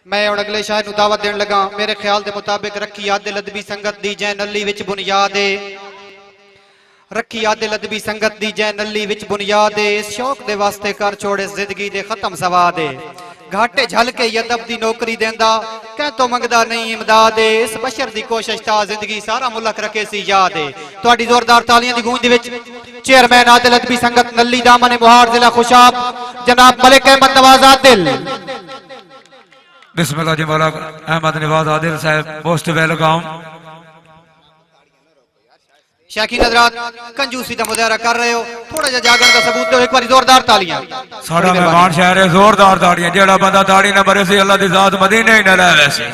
मैं हुण अगले शायर नूं दावत देण लगा। मेरे ख्याल के मुताबिक रखी आदिल अदबी संगत दी जै नली विच बुनियाद है। रखी आदिल अदबी संगत दी जै नली विच बुनियाद है। इस शौक दे वास्ते कर छोड़े जिंदगी दे खत्म सवाद है। घाटे झल के अदब दी नौकरी देंदा कह तो मंगदा नहीं इमदाद है। इस बशर दी कोशिश ता जिंदगी सारा मुल्क रखे सी याद है। तुहाडी जोरदार तालियां दी गूंज दे विच चेयरमैन आदिल अदबी संगत नली दामन मुहार जिला खुशाब जनाब मलिक अहमद नवाज आदिल। बिस्मिल्लाह जी मौला अहमद नवाज आदिल साहब मोस्ट वेलकम। शाकी नजरात कंजूसी का मुजाहरा कर रहे हो, थोड़ा जा जागरण का सबूत दो। एक बार जोरदार तालियां। साडा मेहमान शहर है, जोरदार ताड़ियां। जेड़ा बंदा ताड़ी ना भरे सी अल्लाह दी जात मदीने ही ना ले वैसे।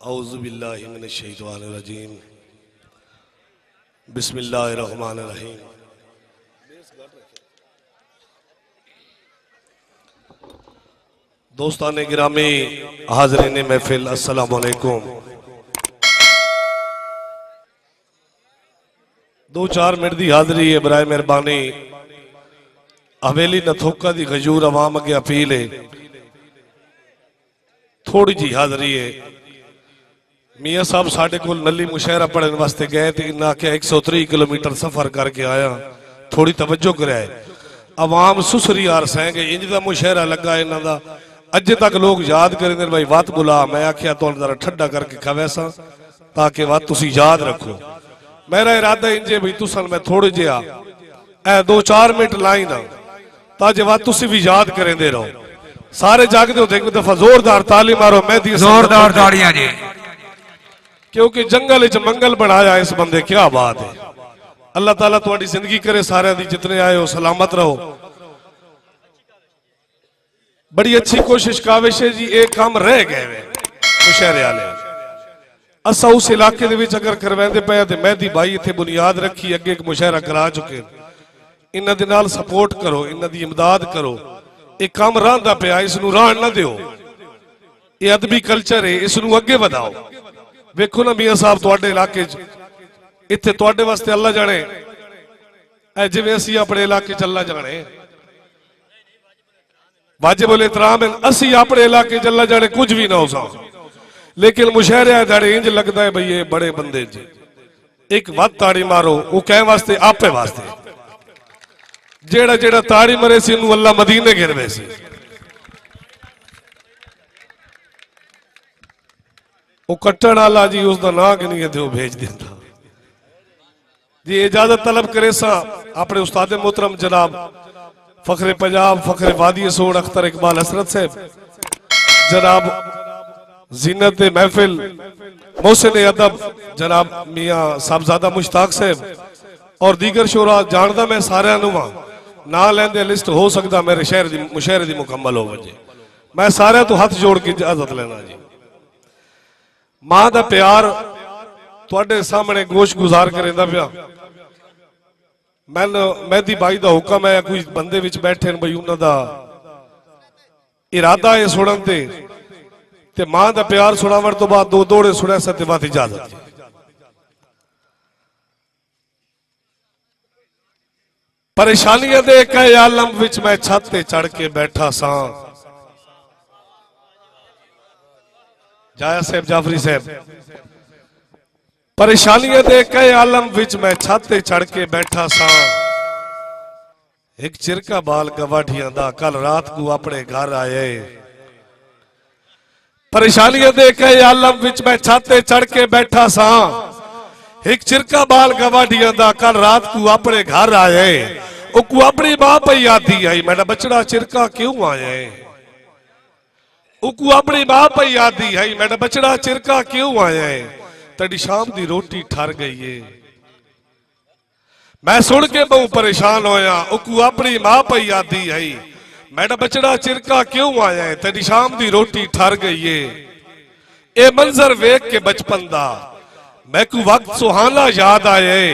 औज़ु बिल्लाहि मिनश शैतानिर रजीम बिस्मिल्लाहिर्रहमानिर रहीम। दोस्तान गिरामी हाज़रीन महफिल अस्सलामु अलैकुम। 2-4 मिनट की हाज़री है बराए मेहरबानी। हवेली नथोका दी खजूर अवाम अगे अपील है, थोड़ी जी हाज़री है। मियाँ साहब साढ़े को नली मुशायरा पढ़ने वास्ते गए तो इन्हें आख्या 130 किलोमीटर सफर करके आया, थोड़ी तवज्जो कराए। अवाम सुसरी यार सहेंगे इंज का मुशायरा लगा इन्हों का, अजे तक लोग याद करेंगे भाई वत बुला। मैं आख्या तो जरा ठंडा करके खवैसा ताकि वत तुसी याद रखो। मेरा इरादा इंजे भाई तुसन मैं थोड़े जिहा ए 2-4 मिनट लाई ना ताकि वत तुसी भी याद करेंदे रहो। सारे जागते होते एक दफा जोरदार ताली मारो। मैं जोरदार ताड़ियां जी, क्योंकि जंगल च मंगल बनाया इस बंदे, क्या बात है। अल्लाह ताला तुम्हारी जिंदगी करे, सारे दी जितने आए हो सलामत रहो। बड़ी अच्छी कोशिश काविश है जी। एक काम रह गए मुशायरे वाले असा उस इलाके दे विच अगर करवांदे पे ते मेहदी भाई इत्थे बुनियाद रखी, अगे एक मुशायरा करा चुके। इन्हां दे नाल सपोर्ट करो, इन्हां दी इमदाद करो। एक काम रांदा पिया, इसनूं राह ना दिओ। ये अदबी कल्चर है, इसनूं अगे वधाओ। वेखो ना मियाँ साहब तुहाडे इलाके इत्थे तुहाडे वास्ते अल्लाह जाने ऐ जिवें असीं अपने इलाके च अल्लाह जाने वाजिबुल एहतराम है। असीं अपने इलाके च अल्लाह जाने कुछ भी ना हो सा, लेकिन मुशायरे दाड़े इंज लगता है भाई ये बड़े बंदे जी। एक वत ताड़ी मारो, वो कह वास्ते आपे वास्ते। जेड़ा जेड़ा ताड़ी मरे सी इनू अल्लाह मदीने गिरवे सी। वो कट्टण वाला जी उसका ना कि नहीं वो भेज देता जी। इजाजत तलब करे सा अपने उस्ताद मोहतरम जनाब फखरे पंजाब फखरे वादी सोड़ अख्तर इकबाल हसरत साहब, जनाब जीनत महफिल मोहसिन अदब जनाब मियाँ साहबजादा मुश्ताक साहब और दीगर शोरा जानदा मैं सारे ना लेंदे लिस्ट हो सकता मेरे शहर दी मुशायरे दी मुकम्मल हो वजे। मैं सारे तो हाथ जोड़ के इजाजत लेना जी। मां का प्यार तुहाडे सामने गोश गुजार करेंदा पिया। मैनू मेहदी भाई का हुक्म है, कोई बंदे विच बैठे भाई उन्हां दा इरादा है सुनन ते मां का प्यार सुनावन तो बाद 2 दौड़े सुने सते बात इजाजत। परेशानियां दे कई आलम विच मैं छत ते चढ़ के बैठा सा। जाया साहब जाफरी साहब, परेशानियां दे कई आलम विच मैं छत ते चढ़ के बैठा सा। एक चिरका बाल गवाठियां दा कल रात को अपने घर आए। परेशानियां दे कई आलम विच मैं छत ते चढ़ के बैठा सा। एक चिरका बाल गवाठियां दा कल रात को अपने घर आए। उकू अपनी मां पई आती आई, मेरा बचड़ा चिरका क्यों आए। उकू अपनी मां पई आती है, मेरा बचड़ा चिरका क्यों आया है। तेरी शाम दी रोटी ठर गई है। मैं सुन के बहु परेशान होया। उकू अपनी मां पई आती है, मेरा बचड़ा चिरका क्यों आया है। तेरी शाम दी रोटी ठर गई है। ए मंजर वेख के बचपन दा मैं को वक्त सुहाना याद आए।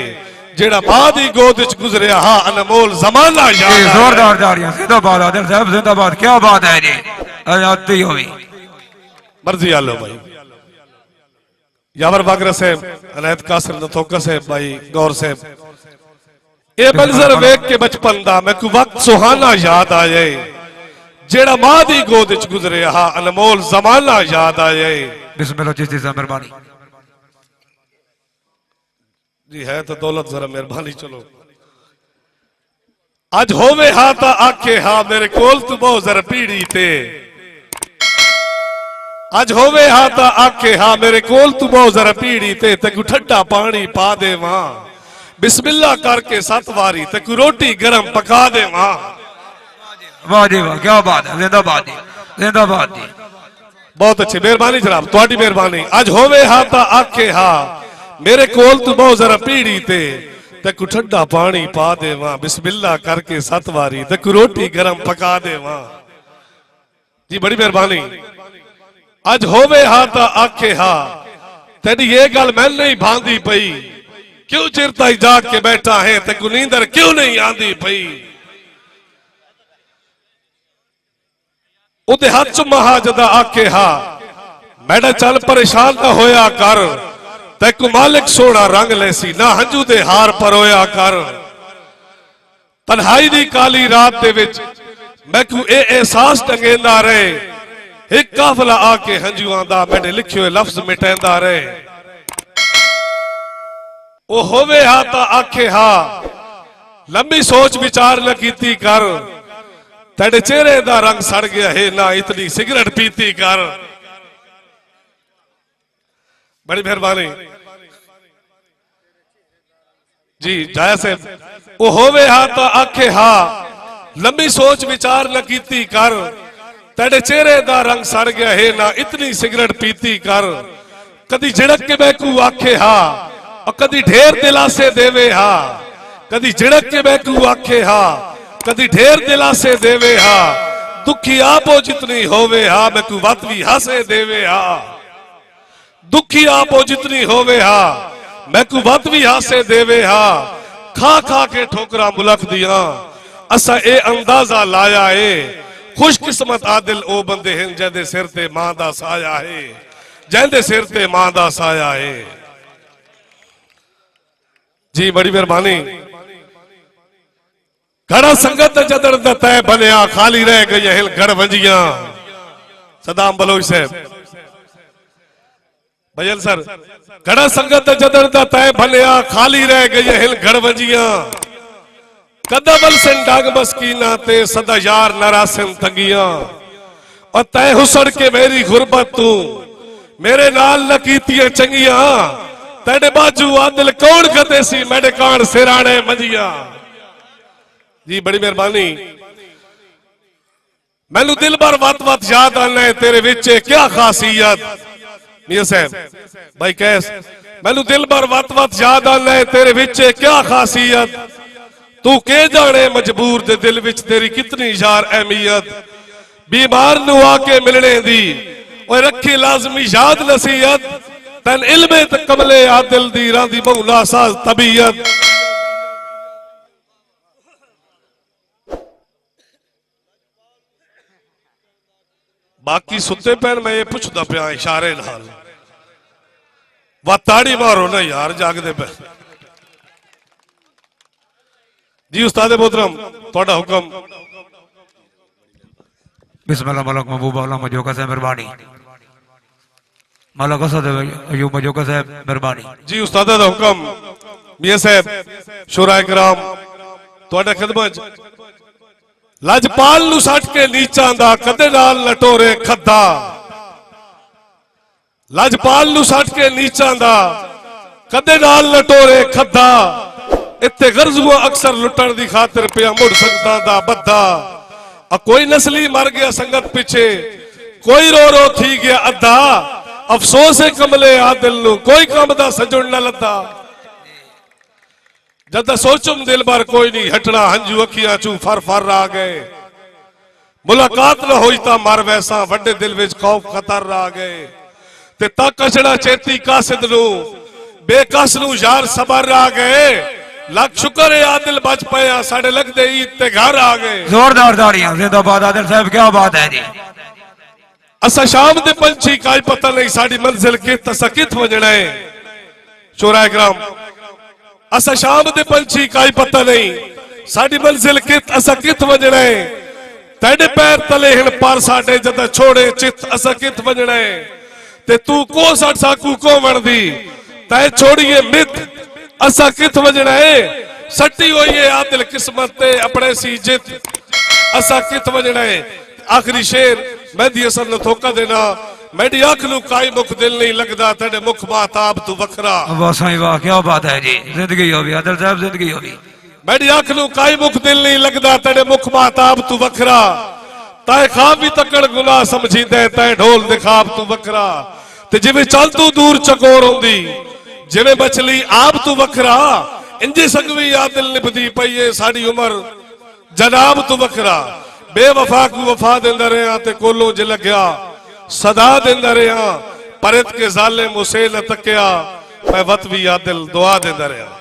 जेड़ा मां दी गोद विच गुजरिया हा अनमोल जमाना जी याद आया। जोरदार ताड़ियां जिंदाबाद आदिल साहब जिंदाबाद क्या बात है जी आजादी हुई मर्जी आलो भाई यावर बागरा साहब अनैत कासिर नथोका साहब भाई गौर साहब ये मंजर वेख के बचपन दा मैं को वक्त सुहाना याद आ जाए जेड़ा मां दी गोद विच गुजरिया हा अनमोल जमाना याद आ जाए। बिस्मिल्लाह चिश्ती साहब मेहरबानी जी है तो दौलत जरा मेहरबानी चलो अज होवे हा ता आखे हा मेरे कोल तू बहु जरा पीड़ी ते अज होवे हा ता आखे हा मेरे कोल तू बहु जरा पीड़ी ते तेकू ठंडा पानी पा दे वहां बिस्मिल्लाह करके 7 वारी तेकू रोटी गरम पका दे वहां। वाह जी वाह क्या बात है जिंदाबाद जी बहुत अच्छी मेहरबानी जनाब तुहाडी मेहरबानी अज होवे हा ता आखे हा मेरे कोल तू बहु जरा पीड़ी ते तेकू ठंडा पानी पा दे वहां बिस्मिल्लाह करके 7 वारी तेकू रोटी गरम पका दे वहां। जी बड़ी मेहरबानी अज होवे हा ता आखे हा तेरी ये गल मैं नहीं भांदी पई क्यों चिरता ही जाग के बैठा है तेकू नींदर क्यों नहीं आंदी पई उदे हाथ च महाजदा आखे हा मैडा चल परेशान ना होया कर तेकू मालिक सोना रंग लेसी ना हंजू दे हार परोया कर तन्हाई दी काली रात दे विच मैकू ए एहसास टंगेंदा रहे एक काफला आके हंजुआं दा मैंने लिखे हुए लफ्ज मिटेंदा रहे ओ होवे हा ता आखे हा लंबी सोच विचार न कीती कर तेरे चेहरे दा रंग सड़ गया है ना इतनी सिगरेट पीती कर। बड़ी मेहरबानी जी जाया साहब ओ होवे हा ता आखे हा लंबी सोच विचार न कीती कर तेरे चेहरे दा रंग सड़ गया है ना इतनी सिगरेट पीती कर कदी झिड़क के बैकू आखे हा और कदी ढेर दिलासे देवे हा कदी झिड़क के बैकू आखे हा कदी ढेर दिलासे देवे हा दुखी आपो जितनी होवे हा मैकू वत भी हासे देवे हा दुखी आपो जितनी होवे हा मैकू वत भी हासे देवे हा खा खा के ठोकरा मुलक दिया असा ए अंदाजा लाया है खुशकिस्मत आदिल ओ बंदे हैं जैदे सिर ते मां दा साया है जैदे सिर ते मां दा साया है। जी बड़ी मेहरबानी घड़ा संगत जदड़ दा तय बनिया खाली रह गई हिल गढ़ वंजिया सदाम बलोच साहब भजन सर घड़ा संगत जदड़ दा तय बनिया खाली रह गई हिल गढ़ वंजिया कदबल सिन डाग मस्कीना ते सदा यार नरासिन तंगिया और तय हुसड़ के मेरी गुरबत तू मेरे नाल न कीतियां चंगिया तेरे बाजू आदिल कौन कदे सी मेरे कान सिराने मंजिया। जी बड़ी मेहरबानी मैनू दिल भर वत वत याद आना है तेरे विच क्या खासियत मियां साहब भाई कैस मैनू दिल भर वत वत याद आना है तेरे विच क्या खासियत तू के जाने मजबूर दे दिल विच तेरी कितनी यार अहमियत बीमार नु आके मिलने दी और रखी लाजमी याद नसीहत तन इल्मे ते कमले आदिल दी रांदी मौला साज तबीयत। बाकी सुते पैन मैं ये पूछदा पिया इशारे नाल वा ताड़ी मारो ना यार जागदे पे। जी उस्ताद मोहतरम थोड़ा हुक्म बिस्मिल्लाह मलक महबूब अल्लाह मजोका साहब मेहरबानी मलक असद अयूब मजोका साहब मेहरबानी। जी उस्ताद दा हुक्म मियां साहब शुरा इकराम थोड़ा खिदमत लजपाल नु सट के नीचा दा कदे नाल लटोरे खद्दा लजपाल नु सट के नीचा दा कदे नाल लटोरे खद्दा इत्ते गर्जुआ अक्सर लुटन दी खातिर पिया मुड़ सकता दा बद्दा आ कोई नस्ली मर गया संगत पिछे कोई रो रो थी गया अद्धा अफसोस है कमले आदिल नु कोई कम दा सजुन न लद्दा जद सोचुम दिल भर कोई नहीं हटना हंजू अखियां चू फर फर आ गए मुलाकात न होई ता मर वैसा वड्डे दिल विच खौफ खतर आ गए ते ता कछड़ा चेती कासिद नु बेकस नु यार सबर आ गए ਲੱਖ ਸ਼ੁਕਰ ਹੈ ਆਦਿਲ ਬਚ ਪਿਆ ਸਾਡੇ ਲੱਗਦੇ ਈਦ ਤੇ ਘਰ ਆ ਗਏ जोरदार ताड़ियां जिंदाबाद आदिल साहब क्या बात है जी असा शाम दे पंछी काई पता नहीं साड़ी मंजिल कित असा कित वजना है शोराए ग्राम असा शाम दे पंछी काई पता नहीं साड़ी मंजिल कित असा कित वजना है तेरे पैर तले हिण पर साडे जद छोड़े चित असा कित वजना है ते तू को सट साकू को वणदी तै छोड़िए मित असा कित वजना है सट्टी हुई है आदिल किस्मत ते अपने सी जित असा कित वजना है आखिरी शेर मेहदी हसन ने धोखा देना मेरी अख नू काई मुख दिल नहीं लगदा तेरे मुख माताब तू वखरा वाह साईं वाह क्या बात है जी जिंदगी होगी आदिल साहब जिंदगी होगी मेरी अख नू काई मुख दिल नहीं लगदा तेरे मुख माताब तू वखरा तै खाब भी तकड़ गुनाह समझींदे तै ढोल दिखाब तू वखरा ते जिवें चल तू दूर चकोर होंदी जिवें मछली आप तू वखरा इंजे संगवी आदिल निभदी पई है साडी उम्र जनाब तू वखरा बेवफा को वफा देंदा रहा ते कोलों ज लग्या सदा देंदा रहा परत के जालिम उसे न तकिया मैं वत भी आदिल दुआ देंदा रहा।